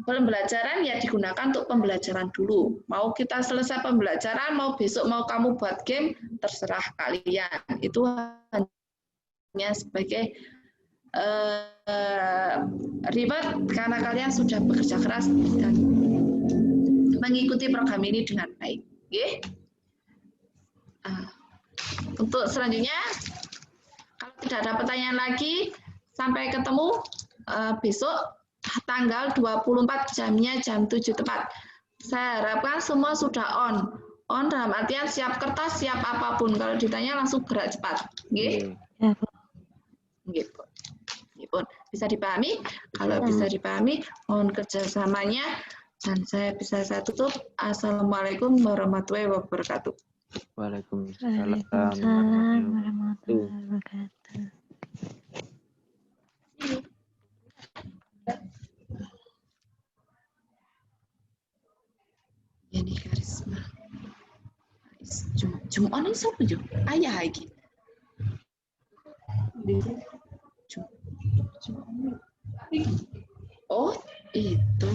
pembelajaran ya digunakan untuk pembelajaran dulu. Mau kita selesai pembelajaran, mau besok mau kamu buat game, terserah kalian. Itu hanya sebagai reward karena kalian sudah bekerja keras dan mengikuti program ini dengan baik. Okay? Untuk selanjutnya, kalau tidak ada pertanyaan lagi, sampai ketemu besok tanggal 24 jamnya jam 7 tepat. Saya harapkan semua sudah on. On dalam artian siap kertas, siap apapun. Kalau ditanya langsung gerak cepat. Okay? Gitu. Bisa dipahami? Kalau bisa dipahami, mohon kerjasamanya. Dan saya bisa tutup. Assalamualaikum warahmatullahi wabarakatuh. Waalaikumsalam warahmatullahi wabarakatuh. Ini karisma. Jumat ini siapa juga? Ayah lagi. Oh, itu.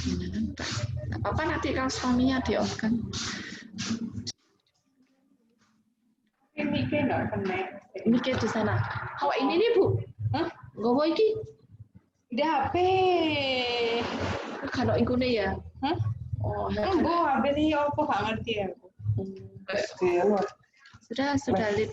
Ini nggak apa-apa nanti kalau suaminya di-off-kan. Mike nggak kena. Mike di sana. Kau ini nih, Bu. Hah? Nggak mau iki? Di HP. Kalau ikune ya. Hah? Oh, Gue HP ini apa nggak ngerti aku. sudah lihat.